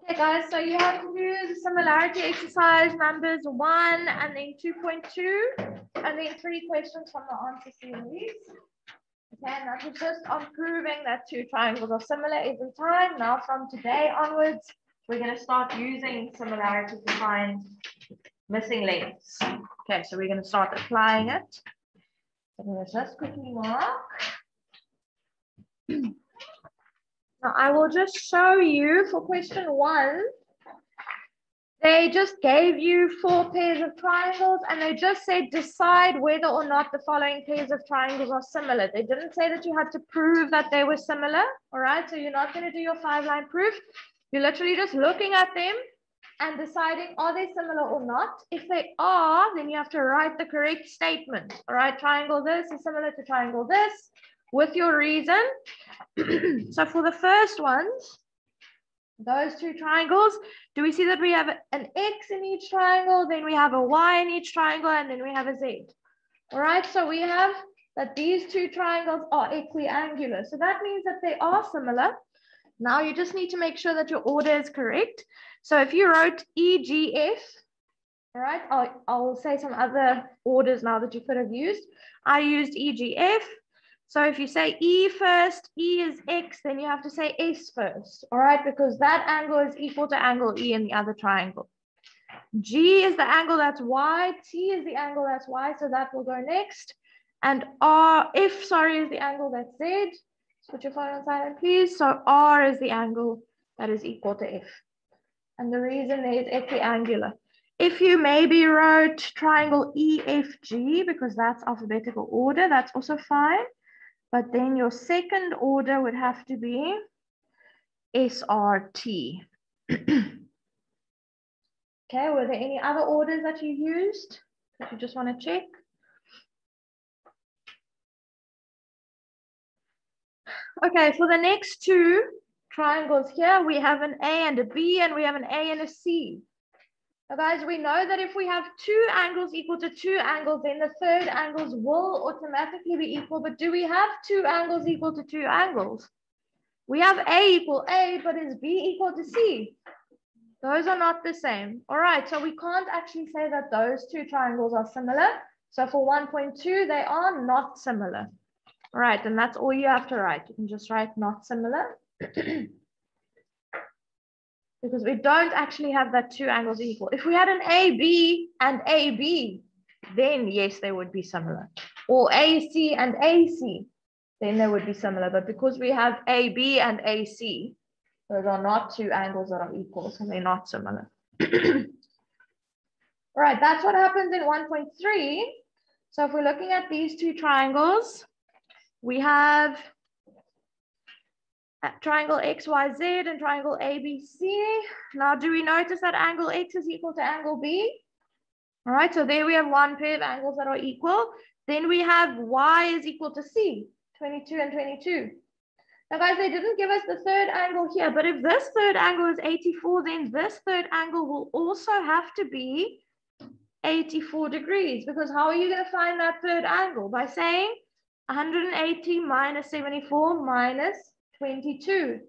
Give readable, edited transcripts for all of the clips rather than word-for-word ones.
Okay, guys, so you have to do the similarity exercise numbers 1 and then 2.2, and then 3 questions from the answer series. Okay, and that was just on proving that 2 triangles are similar every time. Now, from today onwards, we're going to start using similarity to find missing lengths. Okay, so we're going to start applying it. I'm going to just quickly mark. Now, I will just show you for question 1. They just gave you 4 pairs of triangles and they just said decide whether or not the following pairs of triangles are similar. They didn't say that you had to prove that they were similar. All right, so you're not going to do your 5-line proof. You're literally just looking at them and deciding are they similar or not. If they are, then you have to write the correct statement. All right, triangle this is similar to triangle this with your reason. So for the first ones, those 2 triangles, do we see that we have an X in each triangle, then we have a Y in each triangle, and then we have a Z. All right, so we have that these 2 triangles are equiangular. So that means that they are similar. Now you just need to make sure that your order is correct. So if you wrote EGF, all right, I'll say some other orders now that you could have used. I used EGF. So if you say E first, E is X, then you have to say S first, all right? Because that angle is equal to angle E in the other triangle. G is the angle that's Y, T is the angle that's Y, so that will go next. And F is the angle that's Z. Put your phone on silent, please. So R is the angle that is equal to F. And the reason is equiangular. If you maybe wrote triangle EFG, because that's alphabetical order, that's also fine. But then your second order would have to be SRT. Okay, were there any other orders that you used that you just want to check? Okay, for the next 2 triangles here, we have an A and a B, and we have an A and a C. Now, guys, we know that if we have 2 angles equal to 2 angles, then the third angles will automatically be equal. But do we have 2 angles equal to 2 angles? We have A equal A, but is B equal to C? Those are not the same. All right, so we can't actually say that those 2 triangles are similar. So for 1.2, they are not similar. All right, and that's all you have to write. You can just write not similar. Because we don't actually have that 2 angles equal. If we had an AB and AB, then yes, they would be similar. Or AC and AC, then they would be similar. But because we have AB and AC, those are not 2 angles that are equal, so they're not similar. All right, that's what happens in 1.3. So if we're looking at these 2 triangles, we have triangle XYZ and triangle ABC. Now, do we notice that angle X is equal to angle B? All right, so there we have 1 pair of angles that are equal. Then we have Y is equal to C, 22 and 22. Now, guys, they didn't give us the third angle here, but if this third angle is 84, then this third angle will also have to be 84 degrees, because how are you going to find that third angle? By saying 180 minus 74 minus 22.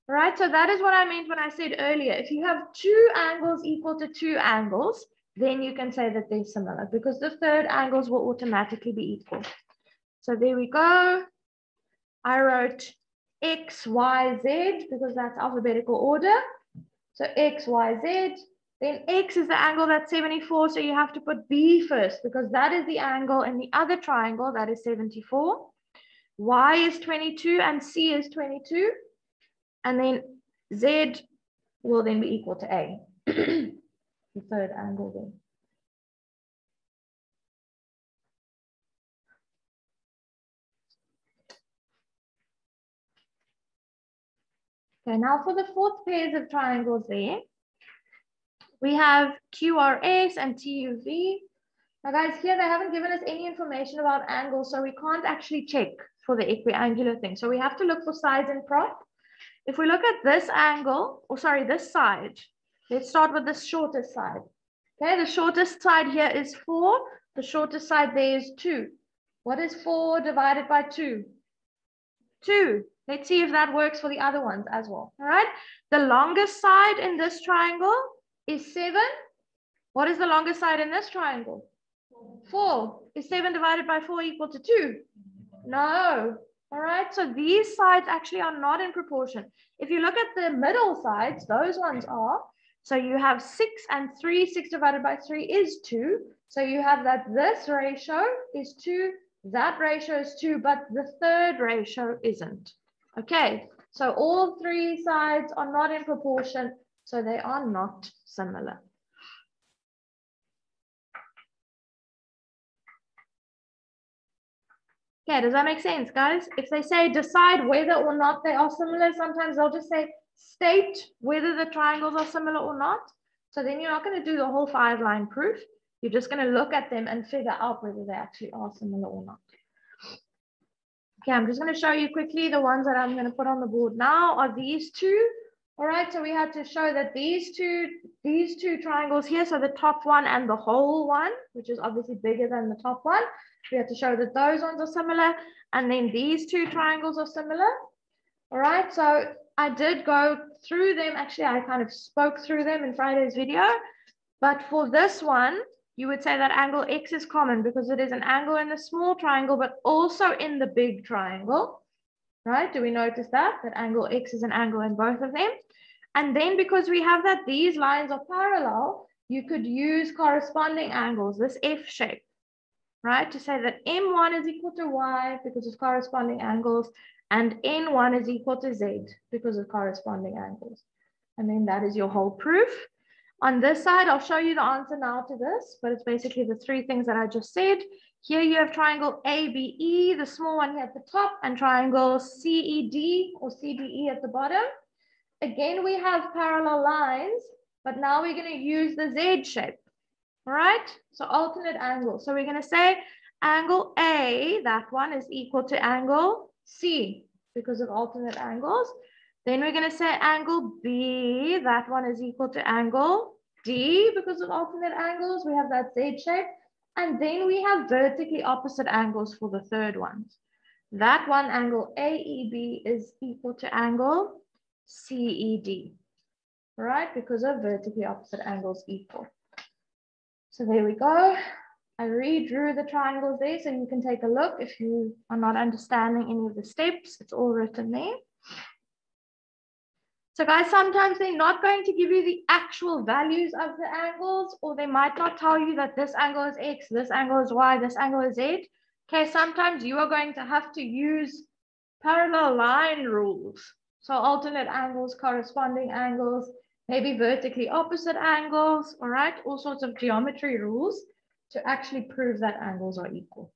All right, so that is what I meant when I said earlier. If you have 2 angles equal to 2 angles, then you can say that they're similar because the third angles will automatically be equal. So there we go. I wrote X, Y, Z because that's alphabetical order. So X, Y, Z. Then X is the angle that's 74, so you have to put B first because that is the angle in the other triangle that is 74. Y is 22 and C is 22. And then Z will then be equal to A, the third angle then. Okay, now for the 4th pairs of triangles there, we have QRS and TUV. Now guys, here they haven't given us any information about angles, so we can't actually check for the equiangular thing. So we have to look for sides and prop. If we look at this angle, or sorry, this side, let's start with the shortest side. Okay, the shortest side here is 4. The shortest side there is 2. What is 4 divided by 2? 2. Let's see if that works for the other ones as well. All right. The longest side in this triangle is 7. What is the longest side in this triangle? 4. Is 7 divided by 4 equal to 2? No. All right. So these sides actually are not in proportion. If you look at the middle sides, those ones are. So you have 6 and 3. 6 divided by 3 is 2. So you have that this ratio is 2. That ratio is 2, but the third ratio isn't. Okay, so all 3 sides are not in proportion, so they are not similar. Okay, does that make sense, guys? If they say decide whether or not they are similar, sometimes they'll just say state whether the triangles are similar or not. So then you're not going to do the whole 5-line proof. You're just going to look at them and figure out whether they actually are similar or not. Okay, I'm just going to show you quickly the ones that I'm going to put on the board now are these 2. All right, so we had to show that these two triangles here, so the top one and the whole one, which is obviously bigger than the top one, we had to show that those ones are similar, and then these 2 triangles are similar. All right, so I did go through them. Actually, I kind of spoke through them in Friday's video, but for this one, you would say that angle X is common because it is an angle in the small triangle, but also in the big triangle, right? Do we notice that angle X is an angle in both of them? And then because we have that these lines are parallel, you could use corresponding angles, this F shape, right? To say that M1 is equal to Y because of corresponding angles, and N1 is equal to Z because of corresponding angles. And then that is your whole proof. On this side, I'll show you the answer now to this, but it's basically the 3 things that I just said. Here you have triangle ABE, the small one here at the top, and triangle CED or CDE at the bottom. Again, we have parallel lines, but now we're going to use the Z shape. All right, so alternate angles. So we're going to say angle A, that one is equal to angle C because of alternate angles. Then we're going to say angle B, that one is equal to angle D because of alternate angles. We have that Z shape. And then we have vertically opposite angles for the third ones. That one, angle AEB, is equal to angle CED, right? Because of vertically opposite angles equal. So there we go. I redrew the triangles there so you can take a look. If you are not understanding any of the steps, it's all written there. So guys, sometimes they're not going to give you the actual values of the angles, or they might not tell you that this angle is X, this angle is Y, this angle is Z. Okay, sometimes you are going to have to use parallel line rules. So alternate angles, corresponding angles, maybe vertically opposite angles, all right? All sorts of geometry rules to actually prove that angles are equal.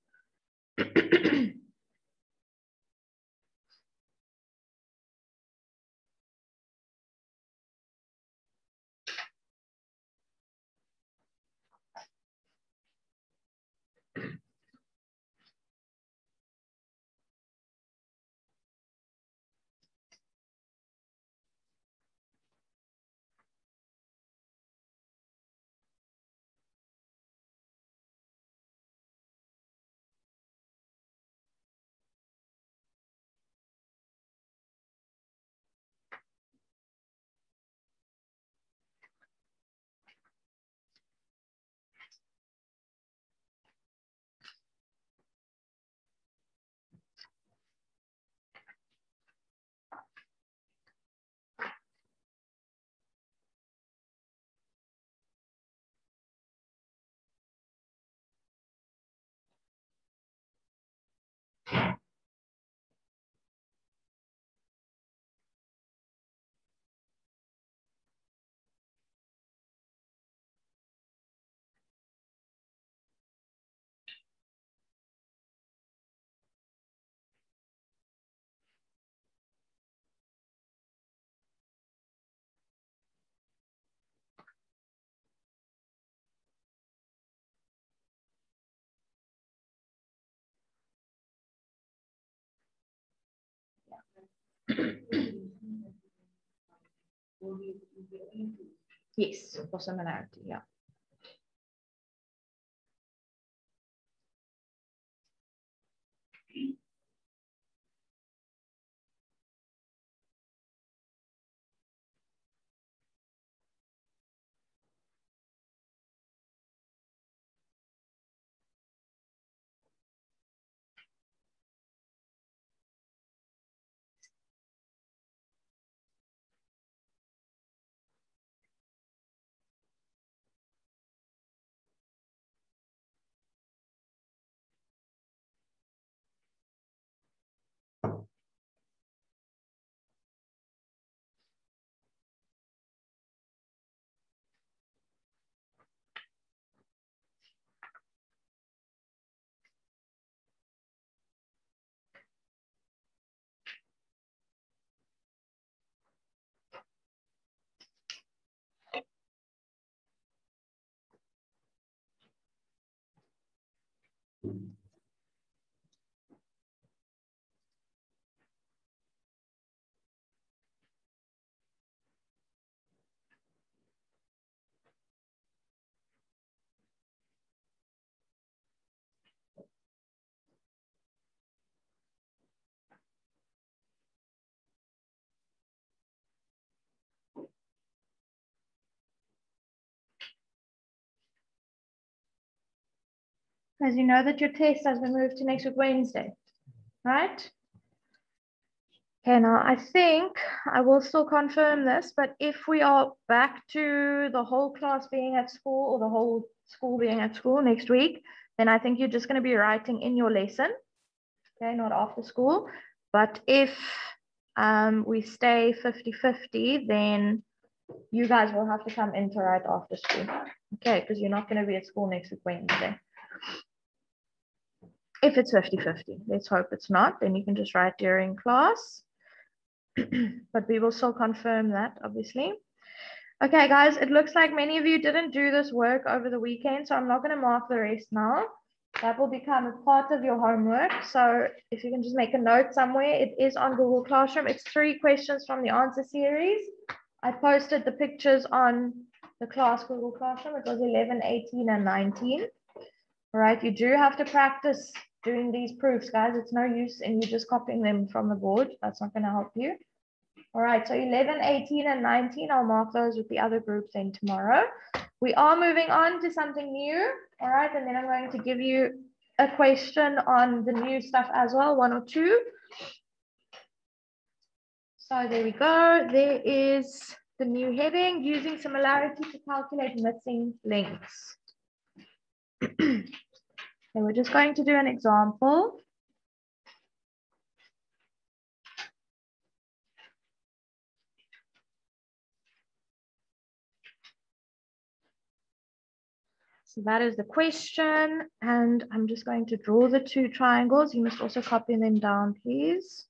Yes, for similarity, yeah. Because you know that your test has been moved to next week Wednesday, right? Okay, now I think I will still confirm this, but if we are back to the whole class being at school or the whole school being at school next week, then I think you're just going to be writing in your lesson, okay, not after school. But if we stay 50-50, then you guys will have to come in to write after school, okay, because you're not going to be at school next week Wednesday. If it's 50-50, let's hope it's not, then you can just write during class. But we will still confirm that, obviously. Okay, guys, it looks like many of you didn't do this work over the weekend, so I'm not going to mark the rest now. That will become a part of your homework. So if you can just make a note somewhere, it is on Google Classroom. It's 3 questions from the answer series. I posted the pictures on the class Google Classroom. It was 11, 18, and 19. All right, you do have to practice doing these proofs, guys. It's no use in you just copying them from the board. That's not going to help you. All right, so 11, 18, and 19, I'll mark those with the other groups then tomorrow. We are moving on to something new. All right, and then I'm going to give you a question on the new stuff as well, 1 or 2. So there we go. There is the new heading, using similarity to calculate missing links. Okay, we're just going to do an example. So that is the question, and I'm just going to draw the 2 triangles. You must also copy them down, please.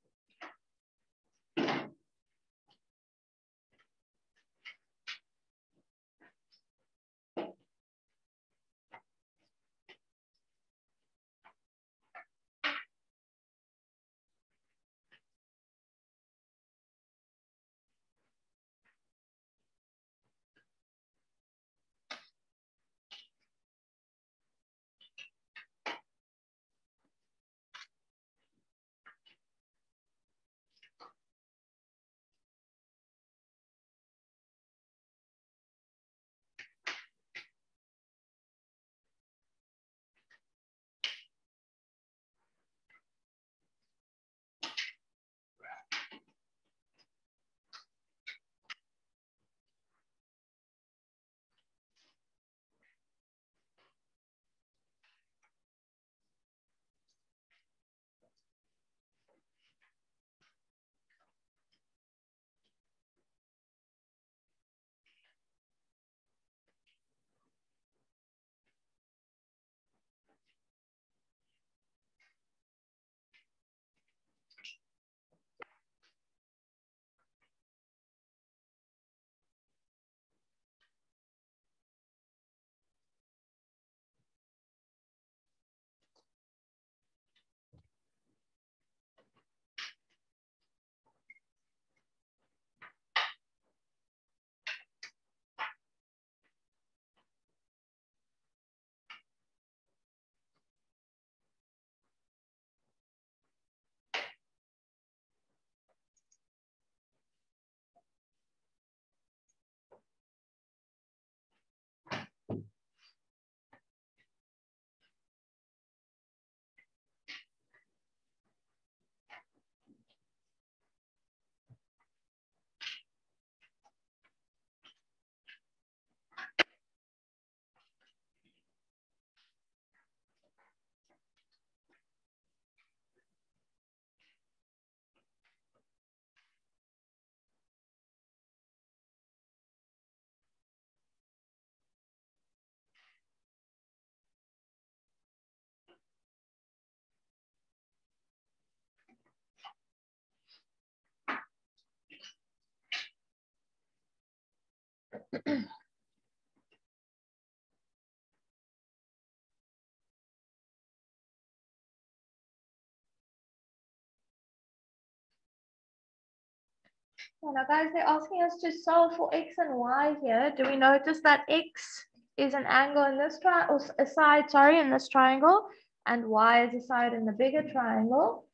Now, guys, they're asking us to solve for x and y here. Do we notice that x is an angle in this triangle, or a side, sorry, in this triangle, and y is a side in the bigger triangle?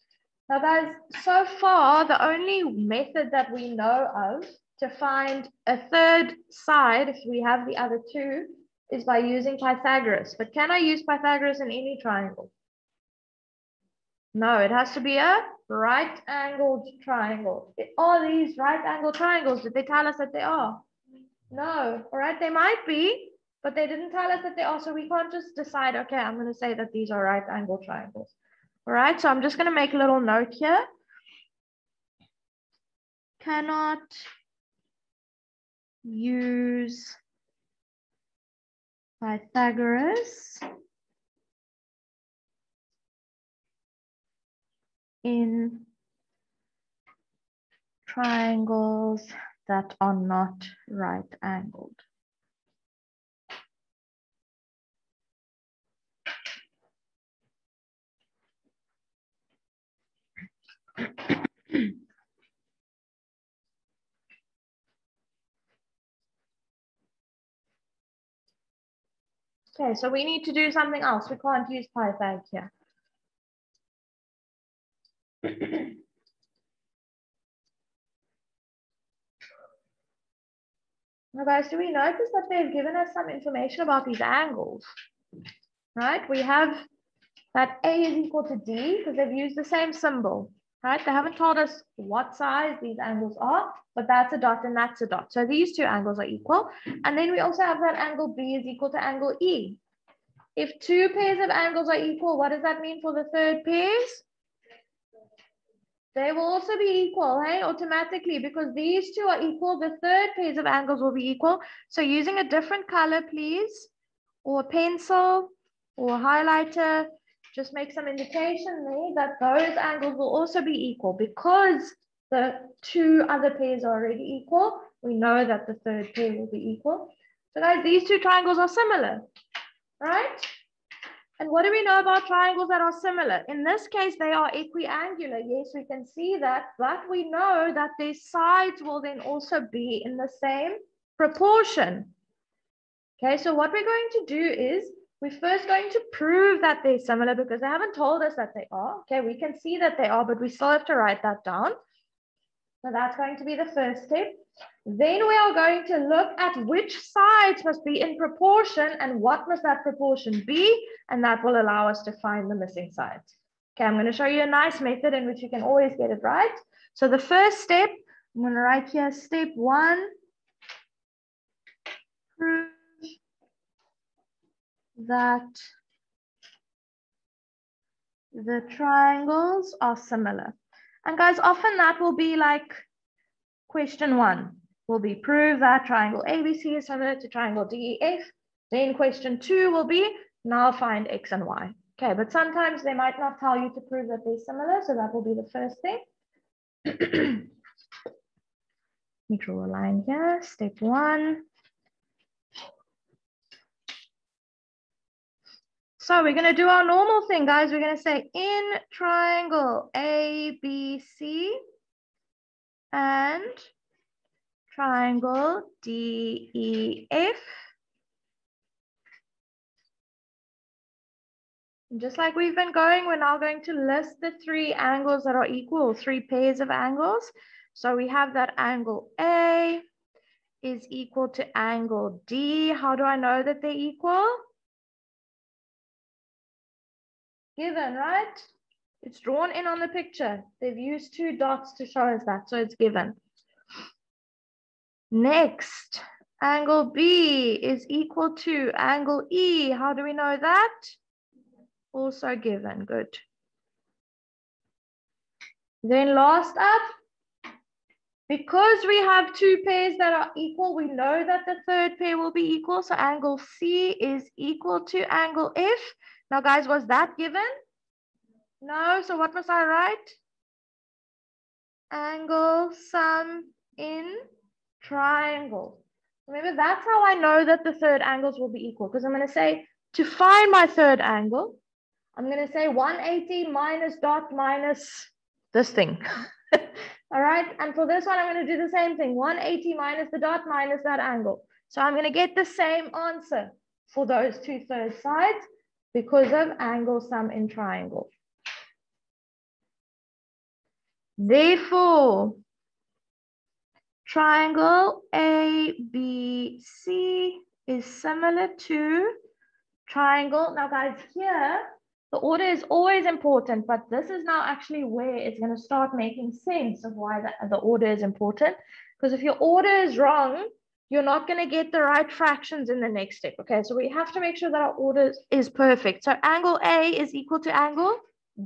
Now, guys, so far, the only method that we know of to find a third side, if we have the other 2, is by using Pythagoras. But can I use Pythagoras in any triangle? No, it has to be a right-angled triangle. Are these right-angled triangles? Did they tell us that they are? No. All right, they might be, but they didn't tell us that they are. So we can't just decide, okay, I'm going to say that these are right-angled triangles. All right, so I'm just going to make a little note here. Cannot use Pythagoras in triangles that are not right-angled. Okay, so we need to do something else. We can't use Pythag here. Now guys, do we notice that they've given us some information about these angles? Right, we have that A is equal to D because they've used the same symbol. Right, they haven't told us what size these angles are, but that's a dot and that's a dot. So these two angles are equal. And then we also have that angle B is equal to angle E. If two pairs of angles are equal, what does that mean for the third pairs? They will also be equal, hey, automatically, because these two are equal. The third pairs of angles will be equal. So using a different color, please, or a pencil or a highlighter, just make some indication there that those angles will also be equal. Because the two other pairs are already equal, we know that the third pair will be equal. So guys, these two triangles are similar, right? And what do we know about triangles that are similar? In this case, they are equiangular. Yes, we can see that, but we know that their sides will then also be in the same proportion. Okay, so what we're going to do is we're first going to prove that they're similar because they haven't told us that they are. Okay, we can see that they are, but we still have to write that down. So that's going to be the first step. Then we are going to look at which sides must be in proportion and what must that proportion be, and that will allow us to find the missing sides. Okay, I'm going to show you a nice method in which you can always get it right. So the first step, I'm going to write here step 1, prove that the triangles are similar. And guys, often that will be like question 1 will be prove that triangle ABC is similar to triangle DEF. Then question 2 will be now find X and Y. Okay, but sometimes they might not tell you to prove that they're similar, so that will be the first thing. Let me draw a line here. Step 1. So we're going to do our normal thing, guys. We're going to say in triangle ABC and triangle DEF. And just like we've been going, we're now going to list the 3 angles that are equal, 3 pairs of angles. So we have that angle A is equal to angle D. How do I know that they're equal? Given, right? It's drawn in on the picture. They've used 2 dots to show us that, so it's given. Next, angle B is equal to angle E. How do we know that? Also given, good. Then last up, because we have 2 pairs that are equal, we know that the third pair will be equal. So angle C is equal to angle F. Now guys, was that given? No, so what must I write? Angle sum in triangle. Remember, that's how I know that the third angles will be equal, because I'm going to say, to find my third angle, I'm going to say 180 minus dot minus this thing. All right, and for this one, I'm going to do the same thing, 180 minus the dot minus that angle. So I'm going to get the same answer for those 2/3 sides because of angle sum in triangle. Therefore, triangle ABC is similar to triangle. Now, guys, here, the order is always important, but this is now actually where it's going to start making sense of why the order is important. Because if your order is wrong, you're not going to get the right fractions in the next step. Okay, so we have to make sure that our order is perfect. So angle A is equal to angle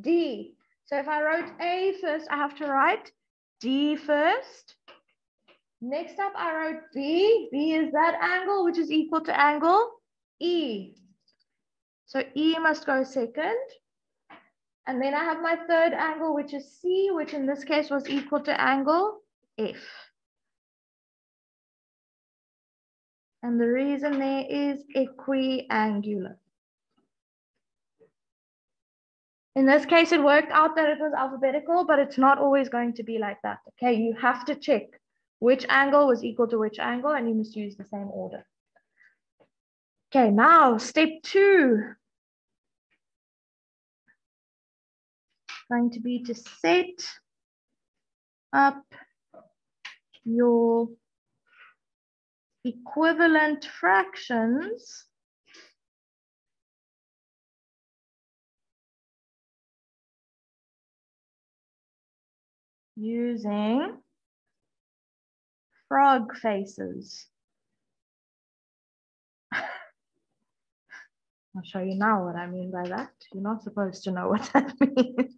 D. So if I wrote A first, I have to write D first. Next up, I wrote B. B is that angle, which is equal to angle E. So E must go second. And then I have my third angle, which is C, which in this case was equal to angle F. And the reason there is equiangular. In this case, it worked out that it was alphabetical, but it's not always going to be like that. Okay, you have to check which angle was equal to which angle, and you must use the same order. Okay, now step 2. Going to be to set up your equivalent fractions using frog faces. I'll show you now what I mean by that. You're not supposed to know what that means.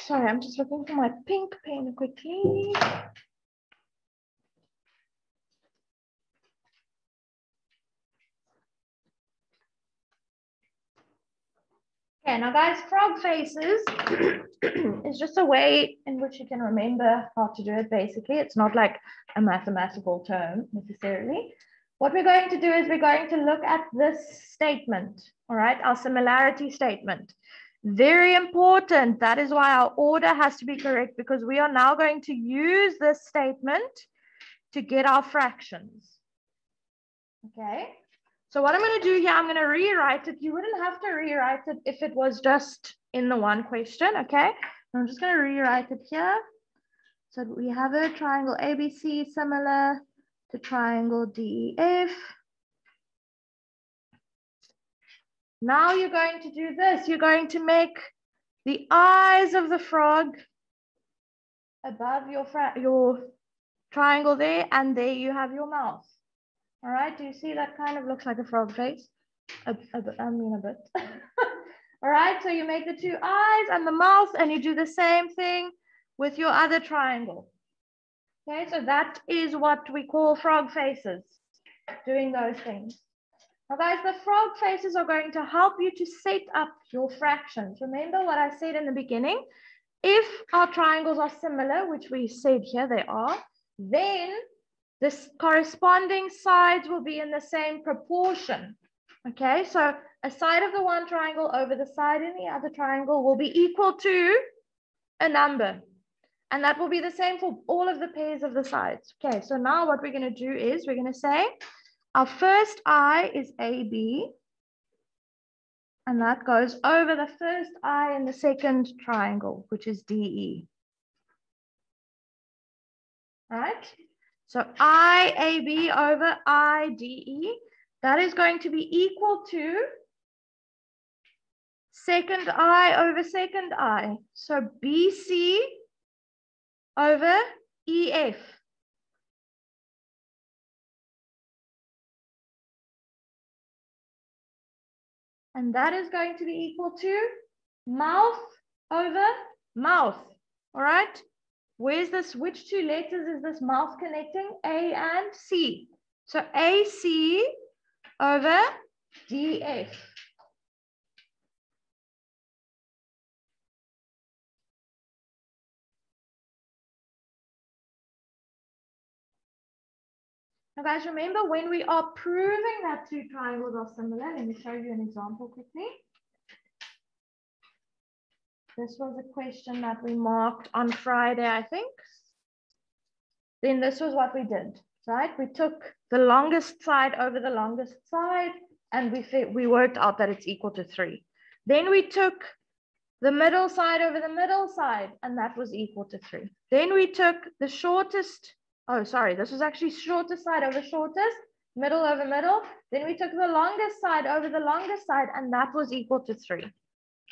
Sorry, I'm just looking for my pink pen quickly. Okay, now guys, frog faces is just a way in which you can remember how to do it, basically. It's not like a mathematical term necessarily. What we're going to do is we're going to look at this statement, all right, our similarity statement. Very important. That is why our order has to be correct, because we are now going to use this statement to get our fractions. Okay. So what I'm going to do here, I'm going to rewrite it. You wouldn't have to rewrite it if it was just in the one question, okay? I'm just going to rewrite it here. So we have a triangle ABC similar to triangle DEF. Now you're going to do this. You're going to make the eyes of the frog above your triangle there, and there you have your mouth. All right, do you see that kind of looks like a frog face? I mean a bit. All right, so you make the 2 eyes and the mouth, and you do the same thing with your other triangle. Okay, so that is what we call frog faces, doing those things. Now guys, the frog faces are going to help you to set up your fractions. Remember what I said in the beginning? If our triangles are similar, which we said here they are, then the corresponding sides will be in the same proportion. Okay, so a side of the one triangle over the side in the other triangle will be equal to a number. And that will be the same for all of the pairs of the sides. Okay, so now what we're going to do is we're going to say our first eye is AB. And that goes over the first eye in the second triangle, which is DE. All right? So IAB over IDE, that is going to be equal to second eye over second eye. So BC over EF. And that is going to be equal to mouth over mouth. All right? Where's this? Which 2 letters is this mouth connecting? A and C. So AC over DF. Now guys, remember when we are proving that 2 triangles are similar, let me show you an example quickly. This was a question that we marked on Friday, I think. Then this was what we did, right? We took the longest side over the longest side, and we worked out that it's equal to 3. Then we took the middle side over the middle side, and that was equal to 3. Then we took the shortest, oh, sorry, this was actually shortest side over shortest, middle over middle. Then we took the longest side over the longest side, and that was equal to 3.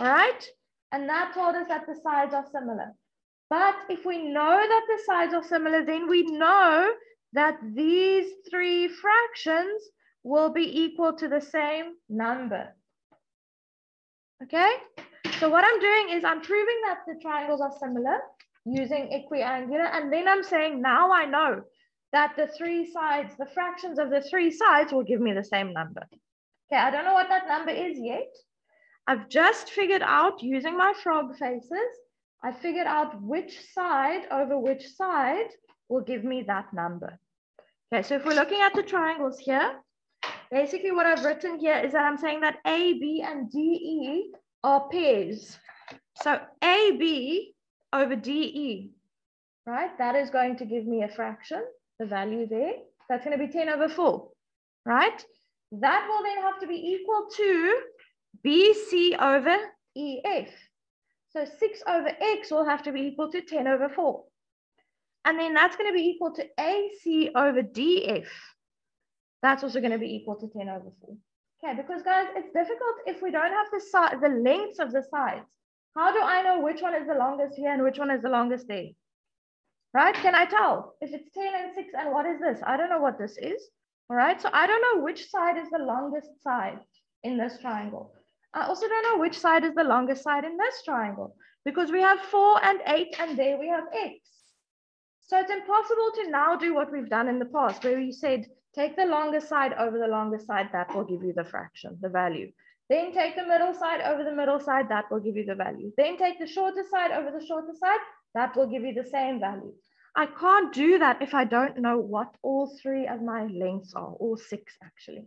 All right? And that told us that the sides are similar. But if we know that the sides are similar, then we know that these 3 fractions will be equal to the same number. Okay? So what I'm doing is I'm proving that the triangles are similar using equiangular, and then I'm saying now I know that the 3 sides, the fractions of the 3 sides will give me the same number. Okay, I don't know what that number is yet. I've just figured out using my frog faces, I figured out which side over which side will give me that number. Okay, so if we're looking at the triangles here, basically what I've written here is that I'm saying that A, B, and D, E are pairs. So AB over DE, right? That is going to give me a fraction, the value there. That's going to be 10 over 4, right? That will then have to be equal to BC over EF. So 6 over X will have to be equal to 10 over 4. And then that's going to be equal to AC over DF. That's also going to be equal to 10 over 4. Okay, because guys, it's difficult if we don't have the lengths of the sides. How do I know which one is the longest here and which one is the longest there? Right? Can I tell? If it's 10 and 6 and what is this? I don't know what this is. All right, so I don't know which side is the longest side in this triangle. I also don't know which side is the longest side in this triangle because we have 4 and 8 and there we have X. So it's impossible to now do what we've done in the past where we said, take the longest side over the longest side, that will give you the fraction, the value. Then take the middle side over the middle side, that will give you the value. Then take the shortest side over the shortest side, that will give you the same value. I can't do that if I don't know what all 3 of my lengths are, all 6 actually.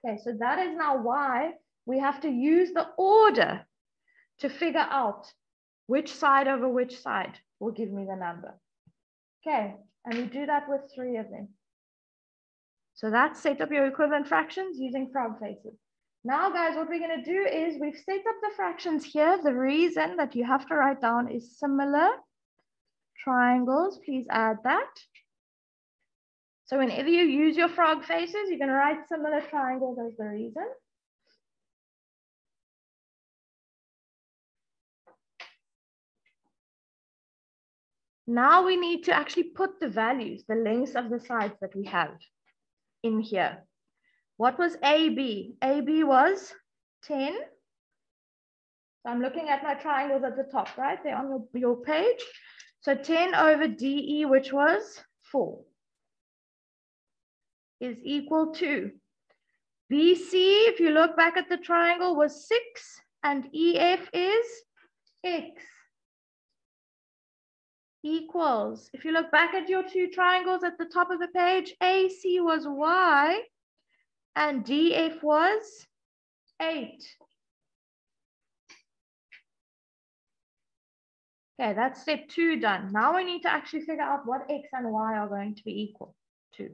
Okay, so that is now why we have to use the order to figure out which side over which side will give me the number. Okay, and we do that with 3 of them. So that's set up your equivalent fractions using frog faces. Now, guys, what we're going to do is we've set up the fractions here. The reason that you have to write down is similar triangles. Please add that. So whenever you use your frog faces, you're going to write similar triangles as the reason. Now we need to actually put the values, the lengths of the sides that we have in here. What was AB? AB was 10. So I'm looking at my triangles at the top, right? They're on your page. So 10 over DE, which was 4, is equal to BC, if you look back at the triangle, was 6, and EF is X. Equals, if you look back at your 2 triangles at the top of the page, AC was Y, and DF was 8. Okay, that's step 2 done. Now we need to actually figure out what X and Y are going to be equal to.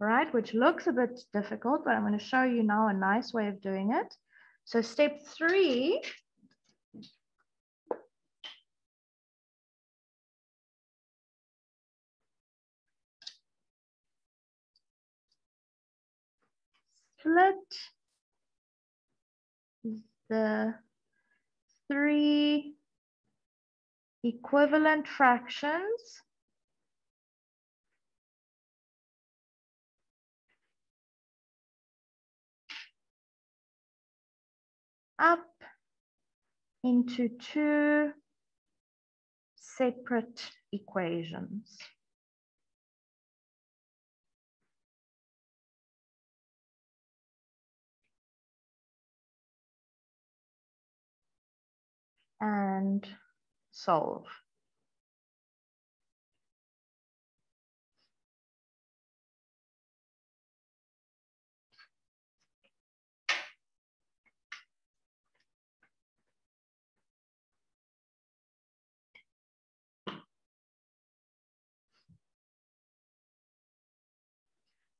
All right, which looks a bit difficult, but I'm going to show you now a nice way of doing it. So step 3, split the 3 equivalent fractions up into 2 separate equations. And solve.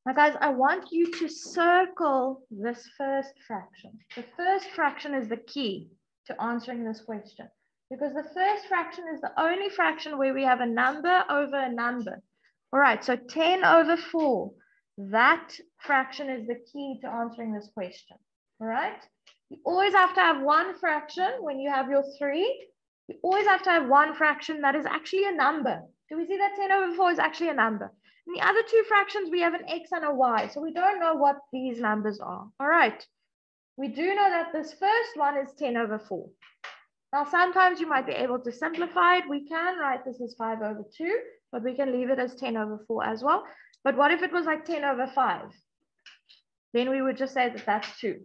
Now, guys, I want you to circle this first fraction. The first fraction is the key to answering this question because the first fraction is the only fraction where we have a number over a number. All right, so 10 over 4, that fraction is the key to answering this question. All right, you always have to have one fraction when you have your 3. You always have to have one fraction that is actually a number. Do we see that 10 over 4 is actually a number? In the other two fractions, we have an x and a y, so we don't know what these numbers are. All right, we do know that this first one is 10 over 4. Now, sometimes you might be able to simplify it. We can write this as 5 over 2, but we can leave it as 10 over 4 as well. But what if it was like 10 over 5? Then we would just say that that's 2,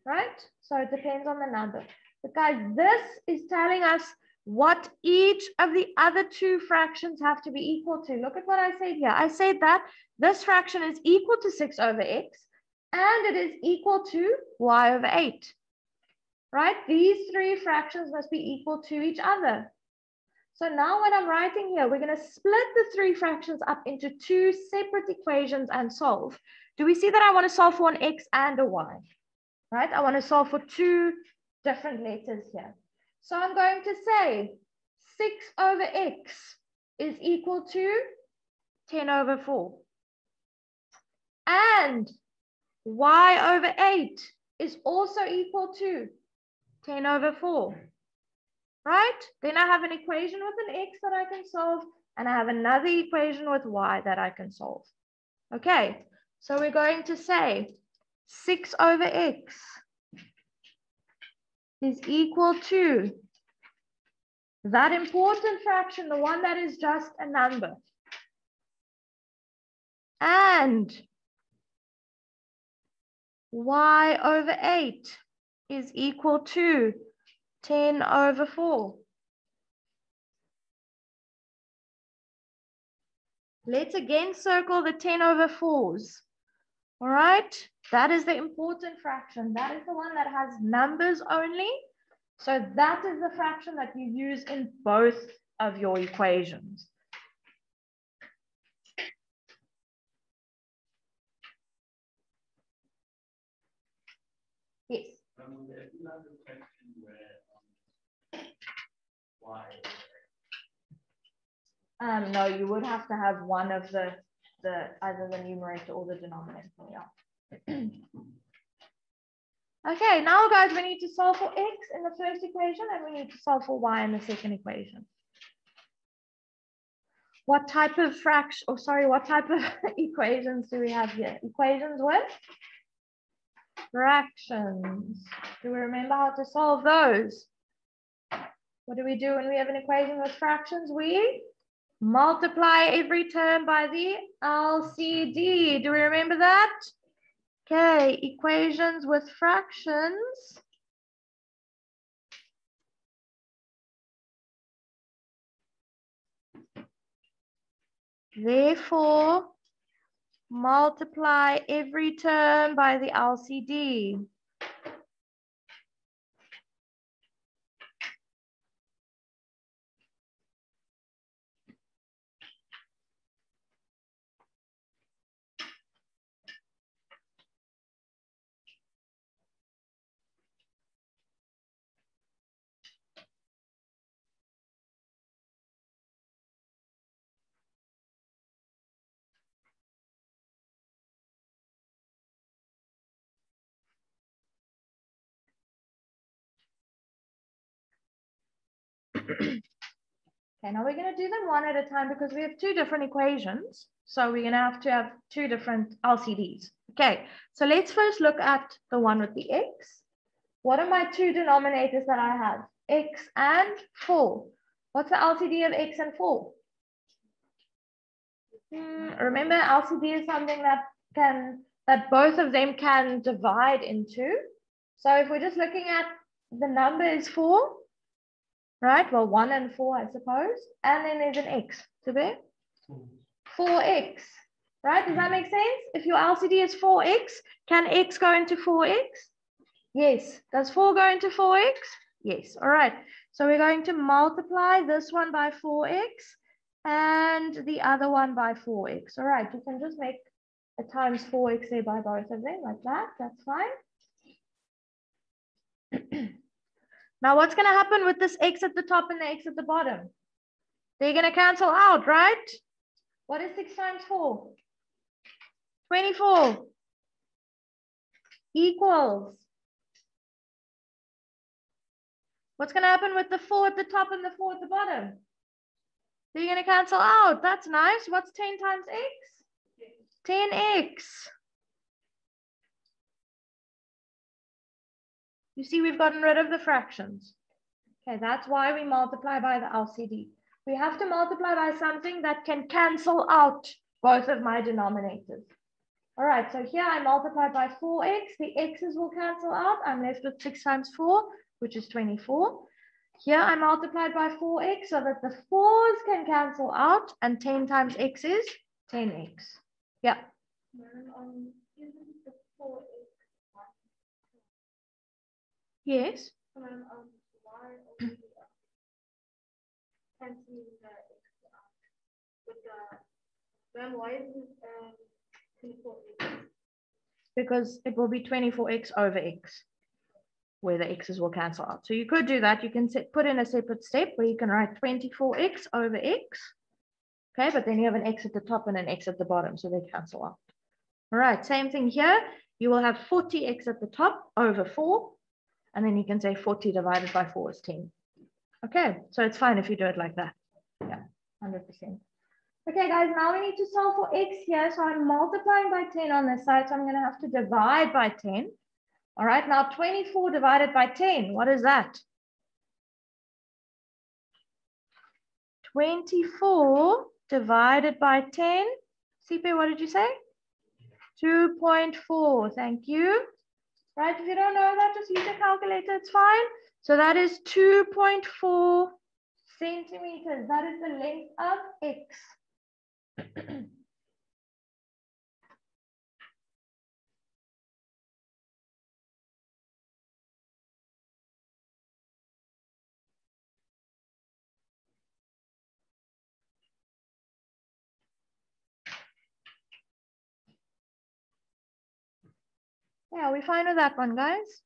right? So it depends on the number. But guys, this is telling us what each of the other two fractions have to be equal to. Look at what I said here. I said that this fraction is equal to 6 over x, and it is equal to y over 8. Right? These three fractions must be equal to each other. So now when I'm writing here, we're going to split the three fractions up into two separate equations and solve. Do we see that I want to solve for an x and a y? Right? I want to solve for two different letters here. So I'm going to say 6 over x is equal to 10 over 4. And y over 8 is also equal to 10 over 4. Right? Then I have an equation with an x that I can solve, and I have another equation with y that I can solve. Okay, so we're going to say 6 over x is equal to that important fraction, the one that is just a number. And y over 8 is equal to 10 over 4. Let's again circle the 10 over 4s. All right, that is the important fraction. That is the one that has numbers only. So that is the fraction that you use in both of your equations. Yes. No, you would have to have one of the either the numerator or the denominator. Yeah. Okay, now guys, we need to solve for x in the first equation and we need to solve for y in the second equation. What type of fraction, or sorry, what type of equations do we have here? Equations with fractions. Do we remember how to solve those? What do we do when we have an equation with fractions? We multiply every term by the LCD. Do we remember that? Okay, equations with fractions. Therefore, multiply every term by the LCD. Okay, now we're going to do them one at a time because we have two different equations. So we're going to have two different LCDs. Okay, so let's first look at the one with the x. What are my two denominators that I have? X and 4. What's the LCD of x and 4? Remember, LCD is something that both of them can divide into. So if we're just looking at the number is 4, right? Well, 1 and 4, I suppose. And then there's an x to be 4x, right? Does that make sense? If your LCD is 4x, can x go into 4x? Yes. Does 4 go into 4x? Yes. All right. So we're going to multiply this one by 4x and the other one by 4x. All right. You can just make times 4x there by both of them, like that. That's fine. Now, what's going to happen with this x at the top and the x at the bottom? They're going to cancel out, right? What is 6 times 4? 24 equals. What's going to happen with the 4 at the top and the 4 at the bottom? They're going to cancel out. That's nice. What's 10 times x? 10x. You see, we've gotten rid of the fractions. Okay, that's why we multiply by the LCD. We have to multiply by something that can cancel out both of my denominators. All right, so here I multiply by 4x. The x's will cancel out. I'm left with 6 times 4, which is 24. Here I multiplied by 4x so that the 4's can cancel out, and 10 times x is 10x. Yeah. Yes. Why is it 24x? Because it will be 24x over x, where the x's will cancel out. So you could do that. You can put in a separate step where you can write 24x over x. Okay, but then you have an x at the top and an x at the bottom, so they cancel out. All right, same thing here. You will have 40x at the top over 4, and then you can say 40 divided by 4 is 10. Okay, so it's fine if you do it like that. Yeah, 100%. Okay, guys, now we need to solve for x here. So I'm multiplying by 10 on this side, so I'm going to have to divide by 10. All right, now 24 divided by 10, what is that? 24 divided by 10. CP, what did you say? 2.4, thank you. Right, if you don't know that, just use a calculator, it's fine. So that is 2.4 centimeters. That is the length of x. Yeah, we fine with that one, guys.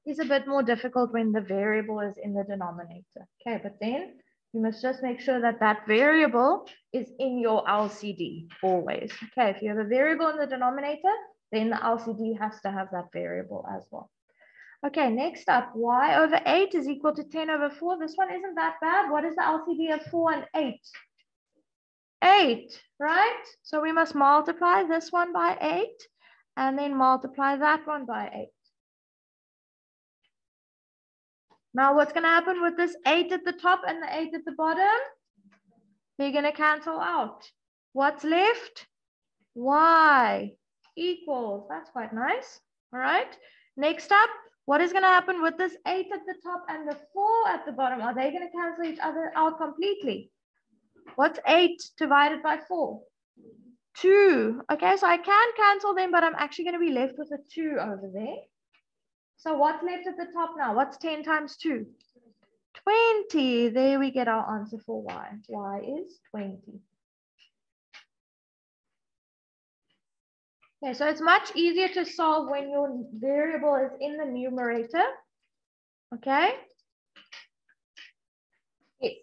It's a bit more difficult when the variable is in the denominator. Okay, but then you must just make sure that that variable is in your LCD always. Okay, if you have a variable in the denominator, then the LCD has to have that variable as well. Okay, next up, y over 8 is equal to 10 over 4. This one isn't that bad. What is the LCD of 4 and 8? 8, right? So we must multiply this one by 8 and then multiply that one by 8. Now what's going to happen with this 8 at the top and the 8 at the bottom? They're going to cancel out. What's left? Y equals. That's quite nice. All right. Next up, what is going to happen with this 8 at the top and the 4 at the bottom? Are they going to cancel each other out completely? What's 8 divided by 4? 2. Okay, so I can cancel them, but I'm actually going to be left with a 2 over there. So what's left at the top now? What's 10 times 2? 20. There we get our answer for y. Y is 20. Okay, so it's much easier to solve when your variable is in the numerator. Okay? Yes.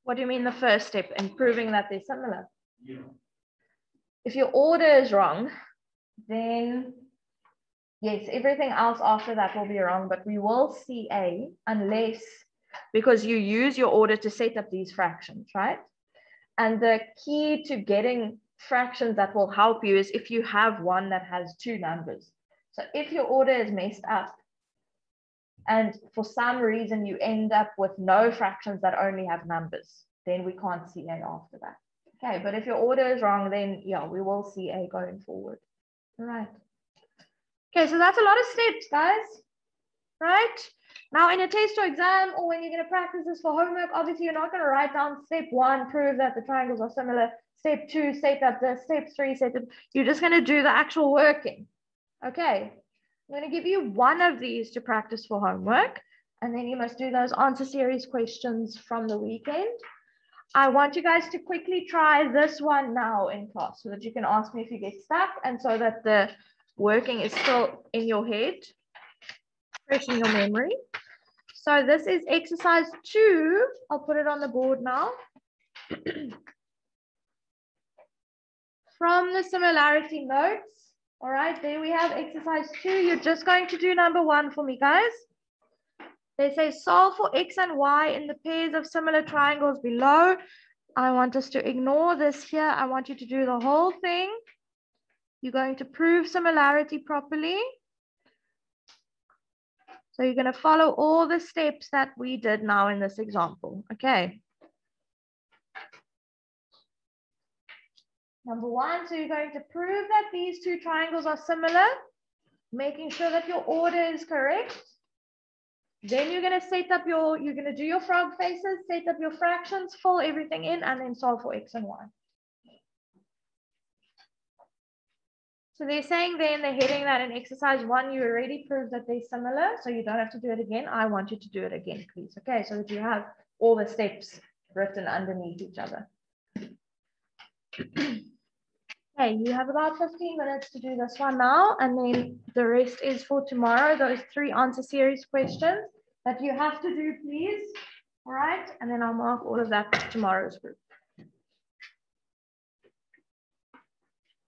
What do you mean the first step in proving that they're similar? Yeah. If your order is wrong, then yes, everything else after that will be wrong, but we will see A unless, because you use your order to set up these fractions, right? And the key to getting fractions that will help you is if you have one that has 2 numbers. So if your order is messed up and for some reason you end up with no fractions that only have numbers, then we can't see A after that. Okay, but if your order is wrong, then yeah, we will see A going forward. All right. Okay, so that's a lot of steps, guys. Right? Now in a test or exam, or when you're going to practice this for homework, obviously you're not going to write down step 1, prove that the triangles are similar. Step 2, set up this. Step 3, set up. You're just going to do the actual working. Okay. I'm going to give you one of these to practice for homework. And then you must do those answer series questions from the weekend. I want you guys to quickly try this one now in class so that you can ask me if you get stuck and so that the working is still in your head, fresh in your memory. So this is exercise 2. I'll put it on the board now. From the similarity notes, all right, there we have exercise 2. You're just going to do number 1 for me, guys. They say solve for x and y in the pairs of similar triangles below. I want us to ignore this here. I want you to do the whole thing. You're going to prove similarity properly. So you're going to follow all the steps that we did now in this example. Okay. Number 1, so you're going to prove that these two triangles are similar, making sure that your order is correct. Then you're going to set up you're going to do your frog faces, set up your fractions, fill everything in, and then solve for x and y. So they're saying there in the heading that in exercise 1, you already proved that they're similar, so you don't have to do it again. I want you to do it again, please. Okay, so that you have all the steps written underneath each other. Okay, you have about 15 minutes to do this one now, and then the rest is for tomorrow, those 3 answer series questions that you have to do, please. All right, and then I'll mark all of that for tomorrow's group.